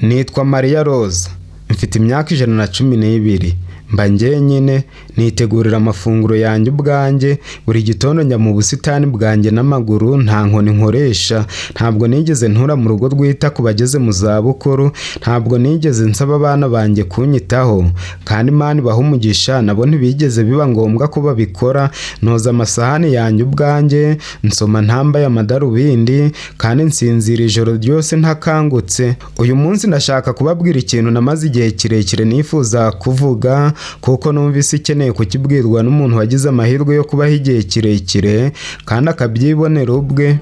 Nitwa Maria Rose, mfite imyaka 112, mba njyenyine, nitegurira amafunguro yanjye ubwanjye, buri gitondo njya mu busitani bwanjye n'amaguru, nta nkoni nkoresha, ntabwo nigeze ntura mu rugo rwita ku bageze mu zabukuru, ntabwo nigeze nsaba abana banjye kunyitaho, kandi Imana ibaha umugisha, nabo ntibigeze biba ngombwa ko babikora, noza amasahani yanjye ubwanjye, nsoma ntambaye amadarubindi, kandi nsinzira ijoro ryose ntakangutse. Uyu munsi ndashaka kubabwira ikintu namaze igihe kirekire nifuza kuvuga, kuko numvise ikeneye kukibwirwa n'umuntu wagize amahirwe yo kubaho igihe kirekire kandi akabyibonera ubwe.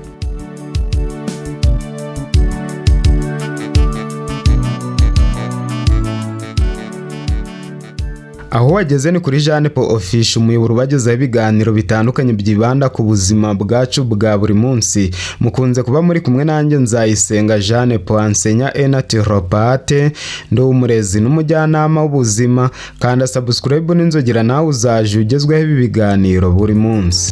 Aho wageze ni kuri Jean Paul Official, umuyoboro ubagezaho ibiganiro bitandukanye byibanda ku buzima bwacu bwa buri munsi. Mukunze kuba muri kumwe nanjye Nzayisenga Jean Paul, ensenya naturopathe, ndi umurezi n'umujyanama w'ubuzima. Kanda subscribe n'inzogera nawe uzaje ugezweho ibi biganiro buri munsi.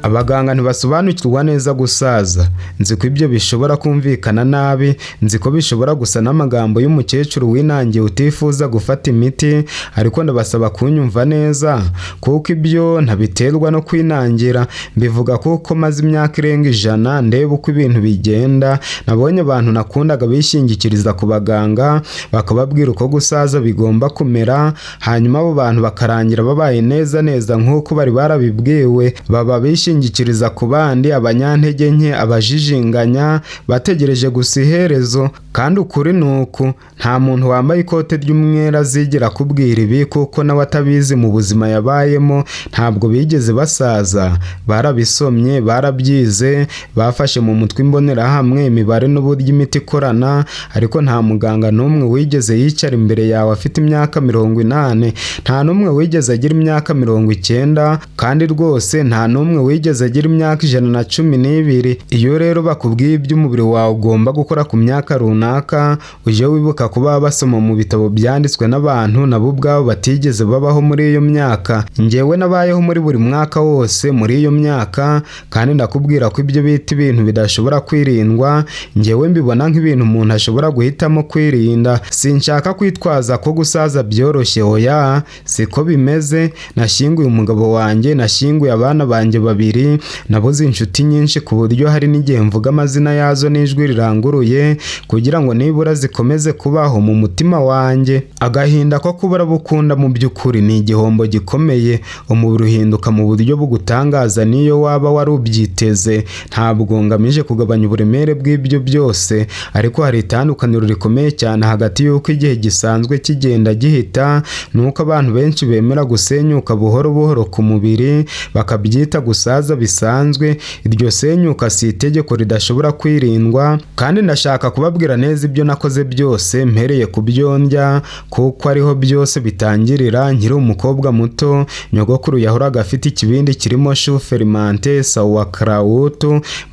Abaganga ntibasobanukirwa neza gusaza. Nzi ko ibyo bishobora kumvikana nabi, nzi ko bishobora gusa n'amagambo y'umukecuru winangiye utifuza gufata imiti, ariko ndabasaba kunyumva neza, kuko ibyo ntabiterwa no kwinangira. Mbivuga kuko maze imyaka irenga 100 ndeba uko ibintu bigenda. Nabonye abantu nakundaga bishingikiriza ku baganga, bakababwira uko gusaza bigomba kumera, hanyuma abo bantu bakarangira babaye neza nk'uko bari barabibwiwe. Baba bishingikiriza ku bandi, abanyantege nke, abajijinganya, bategereje gusa iherezo. Kandi ukuri nuku, nta muntu wambaye ikote ry'umwera azigera kubwira ibi, kuko nawe atabizi mu buzima yabayemo. Ntabwo bigeze basaza, barabisomye, barabyize, bafashe mu mutwe imbonerahamwe, imibare n'uburyo imiti ikorana, ariko nta muganga n'umwe wigeze yicara imbere yawe afite imyaka 80, nta n'umwe wigeze agira imyaka 90, kandi rwose nta n'umwe wigeze agira imyaka 112. Iyo rero bakubwiye iby'umubiri wawe ugomba gukora ku myaka runaka, uje wibuka kuba basoma mu bitabo byanditswe n'abantu nabo ubwabo batigeze babaho muri iyo myaka. Njyewe nabayeho muri buri mwaka wose muri iyo myaka, kandi ndakubwira ko ibyo bita ibintu bidashobora kwirindwa, njyewe mbibona nk'ibintu umuntu ashobora guhitamo kwirinda. Sinshaka kwitwaza ko gusaza byoroshye, oya, siko bimeze. Nashyinguye umugabo wanjye, nashyinguye abana banjye 2, nabuze inshuti nyinshi ku buryo hari n'igihe mvuga amazina yazo n'ijwi riranguruye, kugira ngo nibura zikomeze kubaho mu mutima wanjye. Agahinda ko kubura bukunda mu by'ukuri ni igihombo gikomeye. Umubiri uhinduka mu buryo bugutangaza niyo waba wari ubyiteze. Ntabwo ngamije kugabanya uburemere bw'ibyo byose, ariko hari itandukaniro rikomeye cyane hagati y'uko igihe gisanzwe kigenda gihita, nuko abantu benshi bemera gusenyuka buhoro buhoro ku mubiri, bakabyita gusaza bisanzwe. Iryo senyuka si itegeko ridashobora kwirindwa, kandi ndashaka kubabwira neza ibyo nakoze byose mpereye ku byo ndya, kuko ariho byose bitangirira. Nkiri umukobwa muto, nyogokuru yahoraga afite ikibindi kirimo chou fermenté, sauerkraut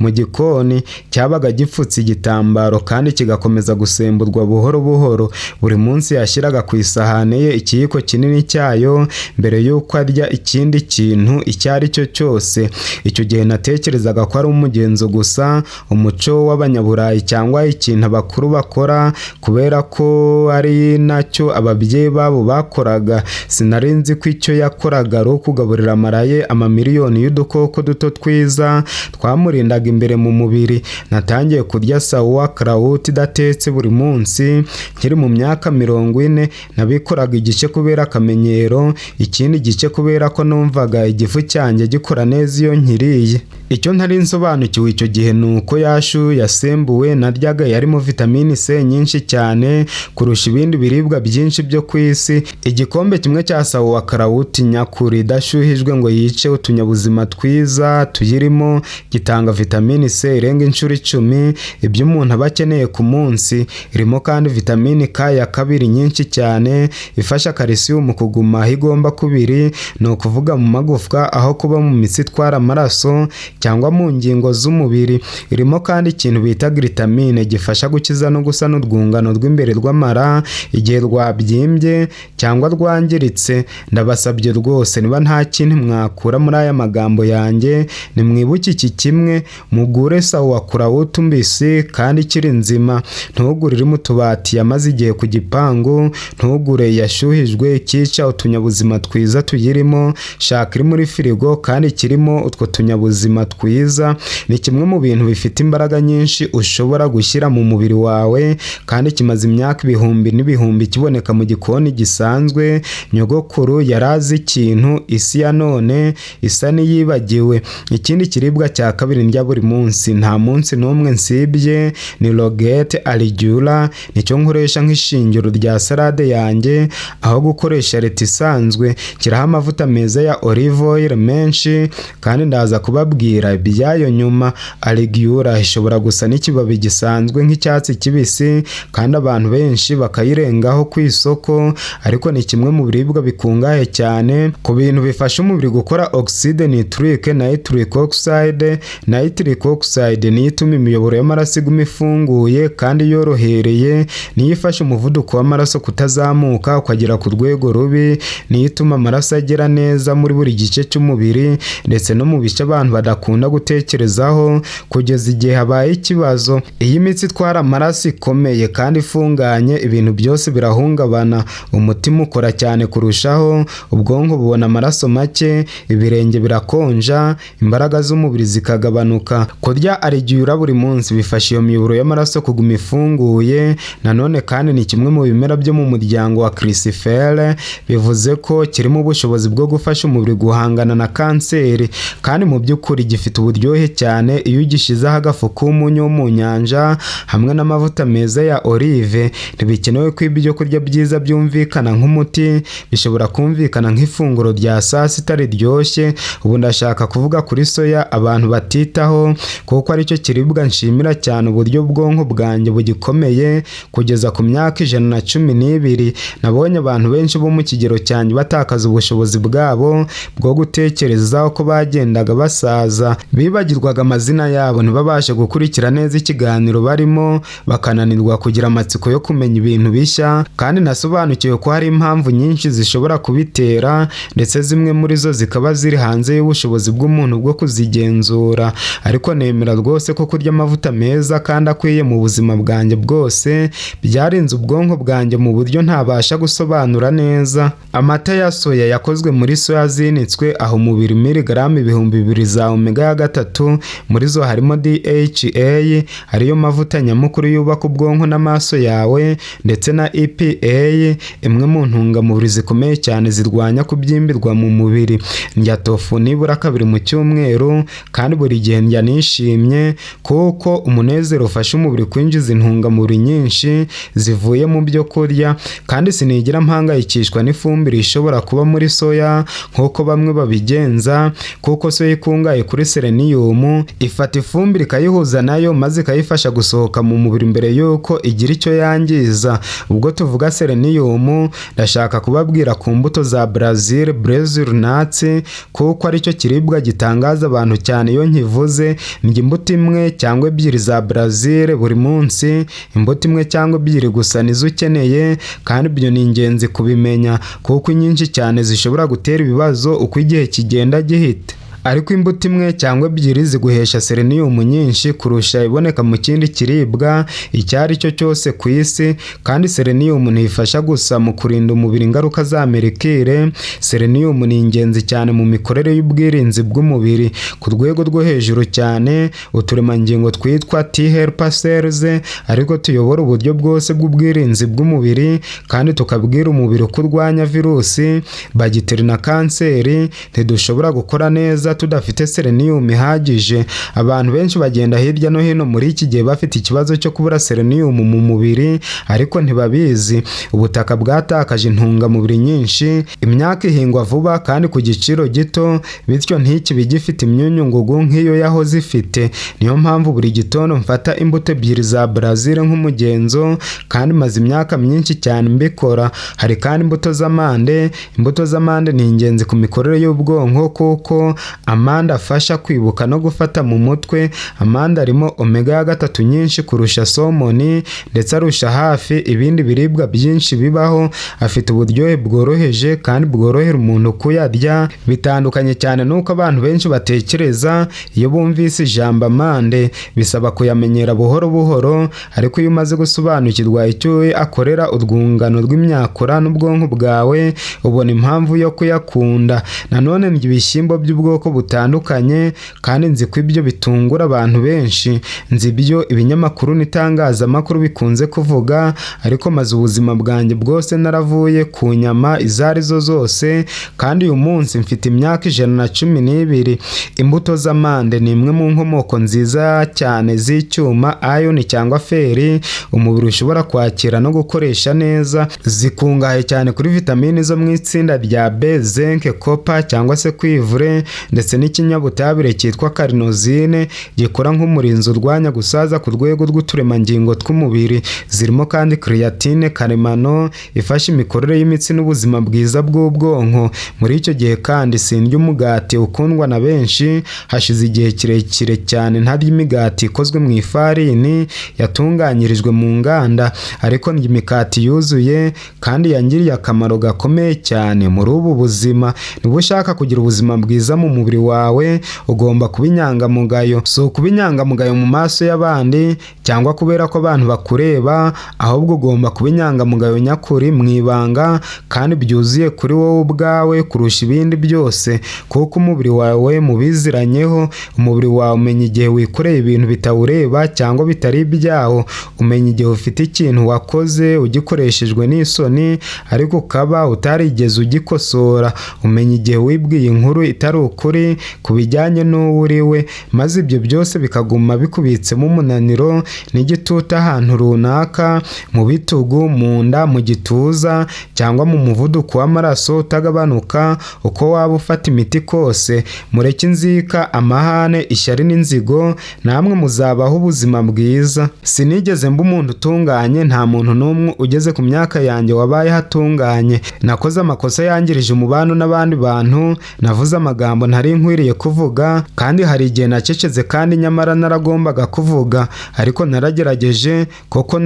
mu gikoni, cyabaga gipfutse igitambaro kandi kigakomeza gusemburwa buhoro buhoro. Buri munsi yashyiraga ku isahane ye ikiyiko kinini cyayo mbere y'uko arya ikindi kintu icyo ari cyo cyose. Icyo gihe natekerezaga ko ari umugenzo gusa, umuco w'abanyaburayi, cyangwa ikintu abakuru bakora kubera ko ari nacyo ababyeyi babo bakoraga. Sinari nzi ko icyo yakoraga ari ukugaburira amaraye amamiliyoni y'udukoko duto twiza twamurindaga imbere mu mubiri. Natangiye kurya sauerkraut idatetse buri munsi nkiri mu myaka 40. Nabikoraga igice kubera akamenyero, ikindi gice kubera ko numvaga igifu cyanjye gikora neza iyo nkiriye. Icyo ntari nsobanukiwe icyo gihe nuko yashu yasembuwe naryaga yarimo vitamini C nyinshi cyane kurusha ibindi biribwa byinshi byo ku isi. Igikombe kimwe cya sauerkraut nyakuri idashyuhijwe ngo yice utunyabuzima twiza tuyirimo gitanga vitamini C irenga inshuro 10 ibyo umuntu aba akeneye ku munsi. Irimo kandi vitamini K ya kabiri nyinshi cyane, ifasha calcium kuguma aho igomba kubiri, ni ukuvuga mu magufwa aho kuba mu mitsi itwara amaraso, cyangwa mu ngingo z'umubiri. Irimo kandi ikintu bita glutamine gifasha gukiza no gusana urwungano rw'imbere rw'amara igihe rwabyimbye cyangwa rwangiritse. Ndabasabye rwose niba nta kintu mwakura muri aya magambo yanjye, nimwibuke iki kimwe: mugure sauerkraut mbisi kandi ikiri nzima. Ntugure iri mu tubati yamaze igihe ku gipangu, ntugure yashyuhijwe ikica utunyabuzima twiza tuyirimo. Shaka iri muri firigo kandi kirimo utwo tunyabuzima twiza. Ni kimwe mu bintu bifite imbaraga nyinshi ushobora gushyira mu mubiri wawe, kandi kimaze imyaka ibihumbi n'ibihumbi kiboneka mu gikoni gisanzwe. Nyogokuru yarazi ikintu isi ya none isa n'iyibagiwe. Ikindi kiribwa cya kabiri ndya buri munsi, nta munsi n'umwe nsibye, ni rogette aligura. Nicyo nkoresha nk'ishingiro rya salade yanjye aho gukoresha leta isanzwe. Kiraho amavuta meza ya olive oil menshi, kandi ndaza kubabwira ibyayo nyuma. Aligura ishobora gusa n'ikibabi gisanzwe nk'icyatsi kibisi, kandi abantu benshi bakayirengaho ku isoko, ariko ni kimwe mu biribwa bikungahaye cyane ku bintu bifasha umubiri gukora oxide nitrique na nitric oxide. Nitric oxide niyo ituma imiyoboro y'amaraso iguma ifunguye kandi yorohereye, niyo ifasha umuvuduko w'amaraso kutazamuka ukagera ku rwego rubi, niyo ituma amaraso agera neza muri buri gice cy'umubiri ndetse no mu bice abantu badakunda gutekerezaho kugeza igihe habaye ikibazo. Iyi mitsi itwara amaraso ikomeye kandi ifunganye, ibintu byose birahungabana. Umutima ukora cyane kurushaho, ubwonko bubona amaraso make, ibirenge birakonja, imbaraga z'umubiri zikagabanuka. Kurya aligura buri munsi bifasha iyo miyoboro y'amaraso kuguma ifunguye. Nanone kandi ni kimwe mu bimera byo mu muryango wa crucifer, bivuze ko kirimo ubushobozi bwo gufasha umubiri guhangana na kanseri, kandi mu by'ukuri gifite uburyohe cyane iyo ugishizeho agafu k'umunyu wo mu nyanja hamwe n'amavuta meza ya olive. Ntibikenewe ko ibyo kurya byiza byumvikana nk'umuti, bishobora kumvikana nk'ifunguro rya saa sita riryoshye. Ubu ndashaka kuvuga kuri soya abantu batitaho, kuko aricyo kiribwa nshimira cyane uburyo ubwonko bwanjye bugikomeye. Kugeza ku myaka 112 nabonye abantu benshi bo mu kigero cyanjye batakaza ubushobozi bwabo bwo gutekereza uko bagendaga basaza, bibagirwaga amazina yabo, ntibabashe gukurikira neza ikiganiro barimo, bakananirwa kugira amatsiko yo kumenya ibintu bishya. Kandi nasobanukiwe ko hari impamvu nyinshi zishobora kubitera, ndetse zimwe muri zo zikaba ziri hanze y'ubushobozi bw'umuntu bwo kuzigenzura. Ariko nemera rwose ko kurya amavuta meza kandi akwiye mu buzima bwanjye bwose byarinze ubwonko bwanjye mu buryo ntabasha gusobanura neza. Amata ya soya yakozwe muri soya zinitswe, aho umubiri miligramu 2000 za omega 3, muri zo harimo DHA ariyo mavuta nyamukuru yubaka ubwonko n'amaso yawe, ndetse na EPA, imwe mu ntungamubiri zikomeye cyane zirwanya kubyimbirwa mu mubiri. Ndya tofu nibura 2 mu cyumweru, kandi buri gihe ndya nishimye, kuko umunezero ufasha umubiri kwinjiza intungamubiri nyinshi zivuye mu byo kurya. Kandi sinigira mpangayikishwa n'ifumbire ishobora kuba muri soya nk'uko bamwe babigenza, kuko soya ikungahaye kuri selenium, ifata ifumbire ikayihuza nayo maze ikayifasha gusohoka mu mubiri mbere yuko igira icyo yangiza. Ubwo tuvuga selenium, ndashaka kubabwira ku mbuto za Brazil nuts, kuko aricyo kiribwa gitangaza abantu cyane iyo nkivuze. Ndya imbuto imwe cyangwa ebyiri za Brazil buri munsi, imbuto imwe cyangwa ebyiri gusa nizo ukeneye, kandi ibyo ni ingenzi kubimenya, kuko inyinshi cyane zishobora gutera ibibazo uko igihe kigenda gihita. Ariko imbuto imwe cyangwa ebyiri ziguhesha selenium nyinshi kurusha iboneka mu kindi kiribwa icyo ari cyo cyose ku isi. Kandi selenium ntifasha gusa mu kurinda umubiri ingaruka za merikire, selenium ni ingenzi cyane mu mikorere y'ubwirinzi bw'umubiri ku rwego rwo hejuru cyane. Uturemangingo twitwa T helper cells ariko tuyobora uburyo bwose bw'ubwirinzi bw'umubiri, kandi tukabwira umubiri uko urwanya virusi, bagiteri na kanseri. Ntidushobora gukora neza tudafite selenium ihagije. Abantu benshi bagenda hirya no hino muri iki gihe bafite ikibazo cyo kubura selenium mu mubiri, ariko ntibabizi. Ubutaka bwatakaje intungamubiri nyinshi, imyaka ihingwa vuba kandi ku giciro gito, bityo ntikibe gifite imyunyu ngugu nk'iyo yahoze ifite. Niyo mpamvu buri gitondo mfata imbuto 2 za Brazil nk'umugenzo, kandi maze imyaka myinshi cyane mbikora. Hari kandi imbuto z'amande. Imbuto z'amande ni ingenzi ku mikorere y'ubwonko, kuko amande afasha kwibuka no gufata mu mutwe. Amande arimo omega ya gatatu nyinshi kurusha somoni, ndetse arusha hafi ibindi biribwa byinshi bibaho. Afite uburyohe bworoheje kandi bworohera umuntu kuyarya, bitandukanye cyane nuko abantu benshi batekereza. Iyo bumvise ijambo amande bisaba kuyamenyera buhoro buhoro, ariko iyo umaze gusobanukirwa icyo akorera urwungano rw'imyakura n'ubwonko bwawe, ubona impamvu yo kuyakunda. Nanone ndya ibishyimbo by'ubwoko butandukanye, kandi nzi ko ibyo bitungura abantu benshi. Nzi ibyo ibinyamakuru n'itangazamakuru bikunze kuvuga, ariko maze ubuzima bwanjye bwose naravuye ku nyama izo arizo zose, kandi uyu munsi mfite imyaka 112. Imbuto z'amande ni imwe mu nkomoko nziza cyane z'icyuma iron cyangwa feri umubiri ushobora kwakira no gukoresha neza. Zikungahaye cyane kuri vitamini zo mu itsinda rya B, zinc, copper cyangwa se cuivre, ndetse n'ikinyabutabire cyitwa carnosine gikora nk'umurinzi urwanya gusaza ku rwego rw'uturemangingo tw'umubiri. Zirimo kandi creatine karemano ifasha imikorere y'imitsi n'ubuzima bwiza bw'ubwonko. Muri icyo gihe kandi sindya umugati ukundwa na benshi. Hashize igihe kirekire cyane ntarya imigati ikozwe mu ifarini yatunganyirijwe mu nganda, ariko ndya imikati yuzuye kandi yangiriye akamaro gakomeye cyane muri ubu buzima. Niba ushaka kugira ubuzima bwiza mu mubiri wawe, ugomba kuba inyangamugayo. Si ukuba inyangamugayo mu maso y'abandi cyangwa kubera ko abantu bakureba, ahubwo ugomba kuba inyangamugayo nyakuri mu ibanga kandi byuzuye kuri wowe ubwawe kurusha ibindi byose, kuko umubiri wawe mubiziranyeho. Umubiri wawe umenya igihe wikoreye ibintu bitawureba cyangwa bitari ibyawo. Umenya igihe ufite ikintu wakoze ugikoreshejwe n'isoni ariko ukaba utarigeze ugikosora. Umenya igihe wibwiye inkuru itari ukuri ku bijyanye n'uwo uriwe, maze ibyo byose bikaguma bikubitsemo umunaniro n'igitutu ahantu runaka, mu bitugu, mu nda, mu gituza cyangwa mu muvuduko w'amaraso utagabanuka uko waba ufata imiti kose. Mureke inzika, amahane, ishyari n'inzigo, namwe muzabaho ubuzima bwiza. Sinigeze mba umuntu utunganye, nta muntu n'umwe ugeze ku myaka yanjye wabaye hatunganye. Nakoze amakosa yangirije umubano n'abandi bantu, navuze amagambo ntari nkwiriye kuvuga, kandi hari igihe nacecetse kandi nyamara naragombaga kuvuga. Ariko naragerageje, koko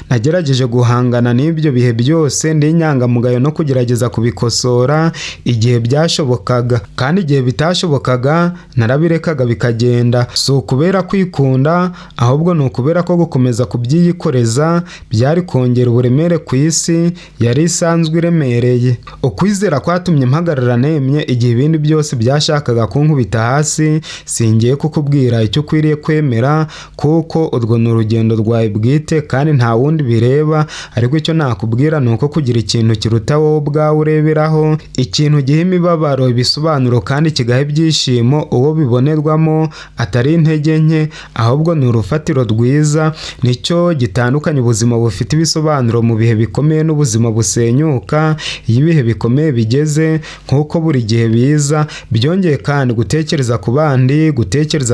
nagerageje guhangana n'ibyo bihe byose ndi inyangamugayo no kugerageza kubikosora igihe byashobokaga, kandi igihe bitashobokaga narabirekaga bikagenda. Si ukubera kwikunda, ahubwo ni ukubera ko gukomeza kubyiyikoreza byari kongera uburemere ku isi yari isanzwe iremereye. Ukwizera kwatumye mpagarara nemye igihe ibindi byose byashakaga kunkubita hasi. Singiye kukubwira icyo ukwiriye kwemera, kuko urwo ni urugendo rwawe bwite kandi nta wundi bireba, ariko icyo nakubwira ni uko kugira ikintu kiruta wowe ubwawe ureberaho, ikintu giha imibabaro ibisobanuro kandi kigaha ibyishimo uwo bibonerwamo, atari intege nke ahubwo ni urufatiro rwiza. Nicyo gitandukanye ubuzima bufite ibisobanuro mu bihe bikomeye n'ubuzima busenyuka iyo ibihe bikomeye bigeze, nk'uko buri gihe biza. Byongeye kandi gutekereza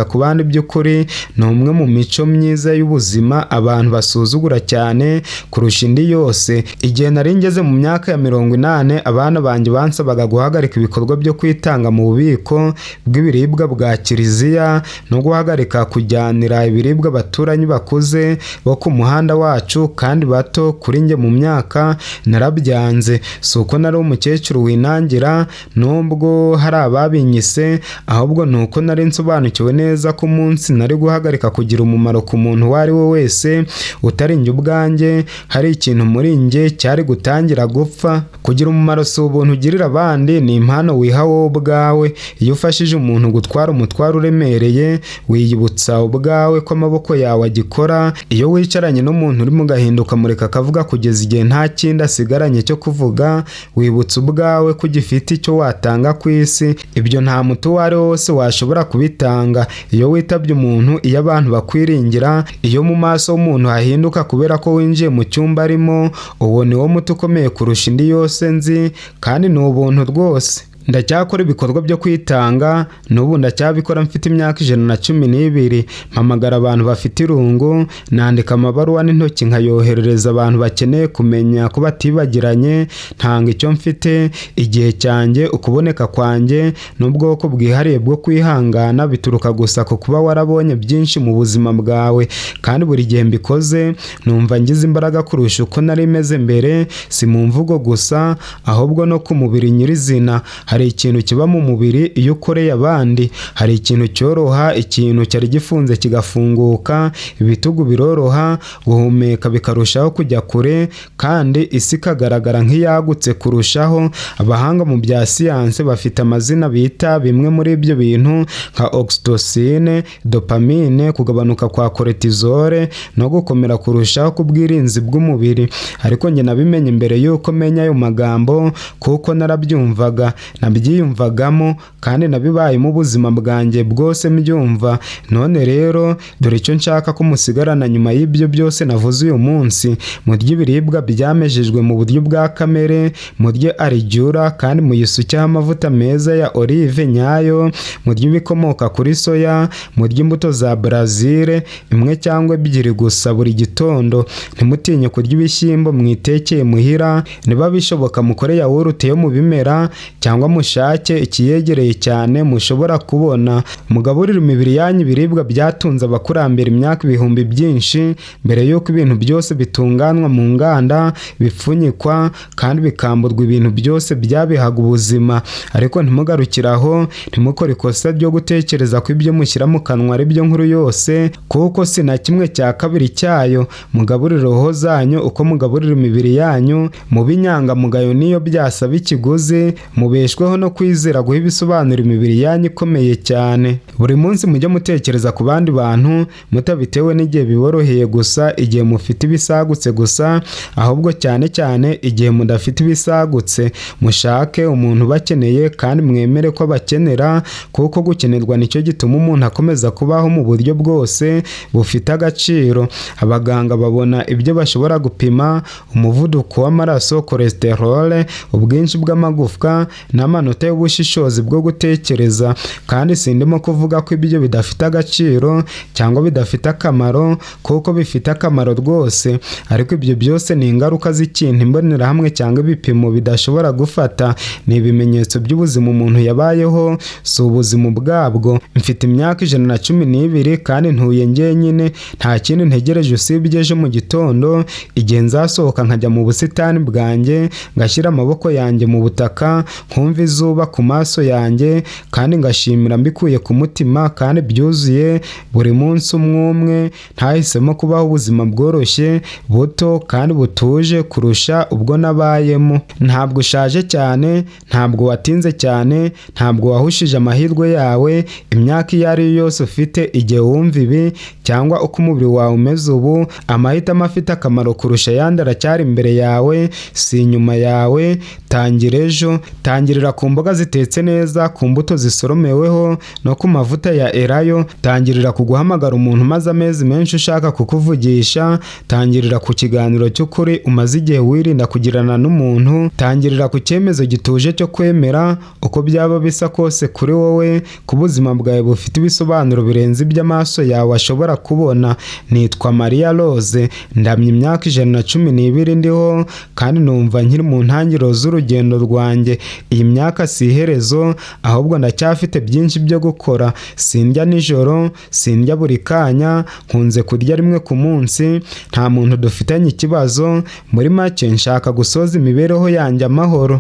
ku bandi by'ukuri ni umwe mu mico myiza y'ubuzima abantu basuzugura cyane kurusha indi yose. Igihe nari ngeze mu myaka ya 80, abana banjye bansabaga guhagarika ibikorwa byo kwitanga mu bubiko bw'ibiribwa bwa kiliziya no guhagarika kujyanira ibiribwa abaturanyi bakuze bo ku muhanda wacu kandi bato kuri njye mu myaka. Narabyanze. Si uko nari umukecuru winangira nubwo hari ababinyise, ahubwo ni uko nari nsobanukiwe neza ko umunsi nari guhagarika kugira umumaro ku muntu uwo ari we wese utari njye ubwanjye, hari ikintu muri njye cyari gutangira gupfa. Kugira umumaro si ubuntu ugirira abandi, ni impano wiha wowe ubwawe. Iyo ufashije umuntu gutwara umutwaro uremereye, wiyibutsa ubwawe ko amaboko yawe agikora. Iyo wicaranye n'umuntu uri mu gahinda ukamureka akavuga kugeza igihe nta kindi asigaranye cyo kuvuga, wibutsa ubwawe ko ugifite icyo watanga ku isi. Ibyo nta muti uwo ari wo wose washobora kubitanga. Iyo witabye umuntu, iyo abantu bakwiringira, iyo mu maso h'umuntu hahinduka kubera ko winjiye mu cyumba arimo, uwo ni wo muti ukomeye kurusha indi yose nzi, kandi ni ubuntu rwose. ndacyakora ibikorwa byo kwitanga, n'ubu ndacyabikora mfite imyaka 112. mpamagara abantu bafite irungu, nandika amabaruwa n'intoki nkayoherereza abantu bakeneye kumenya ko batibagiranye, ntanga icyo mfite, igihe cyanjye, ukuboneka kwanjye n'ubwoko bwihariye bwo kwihangana bituruka gusa ku kuba warabonye byinshi mu buzima bwawe, kandi buri gihe mbikoze numva ngize imbaraga kurusha uko nari meze mbere, si mu mvugo gusa ahubwo no ku mubiri nyirizina. Hari ikintu kiba mu mubiri iyo ukoreye abandi, hari ikintu cyoroha, ikintu cyari gifunze kigafunguka, ibitugu biroroha, guhumeka bikarushaho kujya kure, kandi isi ikagaragara nk'iyagutse kurushaho. Abahanga mu bya siyanse bafite amazina bita bimwe muri ibyo bintu nka oxytocin, dopamine, kugabanuka kwa cortisol no gukomera kurushaho ku bwirinzi bw'umubiri. Ariko njye nabimenye mbere yuko menya ayo magambo, kuko narabyumvaga, nabyiyumvagamo, kandi nabibayemo ubuzima bwanjye bwose mbyumva. None rero dore icyo nshaka ko musigarana nyuma y'ibyo byose navuze uyu munsi: murye ibiribwa byamejejwe mu buryo bwa kamere, murye arijura kandi muyisukeho amavuta meza ya olive nyayo, murye ibikomoka kuri soya, murye imbuto za Brazil, imwe cyangwa ebyiri gusa buri gitondo. Ntimutinye kurya ibishyimbo mwitekeye muhira, niba bishoboka mukore yawurute yo mu bimera, cyangwa mushake ikiyegereye cyane mushobora kubona. Mugaburire imibiri yanyu ibiribwa byatunze abakurambere imyaka ibihumbi byinshi, mbere yuko ibintu byose bitunganwa mu nganda, bipfunyikwa kandi bikamburwa ibintu byose byabihaga ubuzima. Ariko ntimugarukiraho, ntimukore ikosa ryo gutekereza ko ibyo mushyira mu kanwa ari byo nkuru yose, kuko si na kimwe cya kabiri cyayo. Mugaburire roho zanyu uko mugaburira imibiri yanyu, mube inyangamugayo niyo byasaba ikiguzi, mubeshweho no kwizera guha ibisobanura imibiri yanyu ikomeye cyane. Buri munsi mujye mutekereza ku bandi bantu, mutabitewe n'igihe biboroheye gusa, igihe mufite ibisagutse gusa, ahubwo cyane cyane igihe mudafite ibisagutse. Mushake umuntu ubakeneye kandi mwemere ko abakenera, kuko gukenerwa nicyo gituma umuntu akomeza kubaho mu buryo bwose bufite agaciro. Abaganga babona ibyo bashobora gupima: umuvuduko w'amaraso, cholesterol, ubwinshi bw'amagufwa n'amanota y'ubushishozi bwo gutekereza. Kandi sindimo kuvuga ko ibyo bidafite agaciro cyangwa bidafite akamaro, kuko bifite akamaro rwose, ariko ibyo byose ni ingaruka z'ikintu imbonerahamwe cyangwa ibipimo bidashobora gufata. Ni ibimenyetso by'ubuzima umuntu yabayeho, si ubuzima ubwabwo. Mfite imyaka 112 kandi ntuye njyenyine, nta kindi ntegereje usibye ejo mu gitondo igihe nzasohoka nkajya mu busitani bwanjye, ngashyira amaboko yanjye mu butaka, nkumva izuba ku maso yanjye, kandi ngashimira mbikuye ku mutima kandi byuzuye buri munsi umwe. Ntahisemo kubaho ubuzima bworoshye, buto kandi butuje kurusha ubwo nabayemo. Ntabwo ushaje cyane, ntabwo watinze cyane, ntabwo wahushije amahirwe yawe. Imyaka iyo ari yo yose ufite, igihe wumva ibi cyangwa uko umubiri wawe umeze ubu, amahitamo afite akamaro kurusha ayandi aracyari imbere yawe, si inyuma yawe. Tangira ejo, tangirira ku mboga zitetse neza, ku mbuto zisoromeweho no ku mavuta ya elayo. Tangirira ku guhamagara umuntu umaze amezi menshi ushaka kukuvugisha. Tangirira ku kiganiro cy'ukuri umaze igihe wirinda kugirana n'umuntu. Tangirira ku cyemezo gituje cyo kwemera uko byaba bisa kose kuri wowe, ku buzima bwawe bufite ibisobanuro birenze iby'amaso yawe ashobora kubona. Nitwa Maria Rose, ndamye imyaka 112 ndiho, kandi numva nkiri mu ntangiriro z'urugendo rwanjye. Iyi myaka si iherezo, ahubwo ndacyafite byinshi byo gukora. Sindya nijoro, sindya buri kanya, nkunze kurya rimwe ku munsi. Nta muntu dufitanye ikibazo. Muri make nshaka gusoza imibereho yanjye amahoro.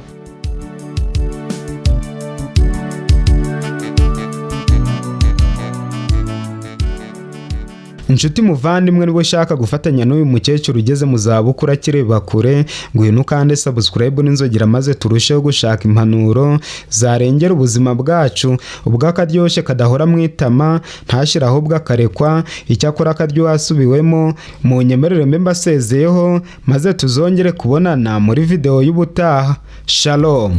Inshuti muvandimwe, niba ushaka gufatanya n'uyu mukecuru ugeze mu zabukuru akireba kure, ngwino ukande subscribe n'inzogera maze turusheho gushaka impanuro zarengera ubuzima bwacu. Ubwakaryoshye kadahora mu itama ntashira ahubwo akarekwa, icyakora akaryo hasubiwemo. Mu nyemerere mbe mbasezeyeho, maze tuzongere kubonana muri video y'ubutaha. Shalom.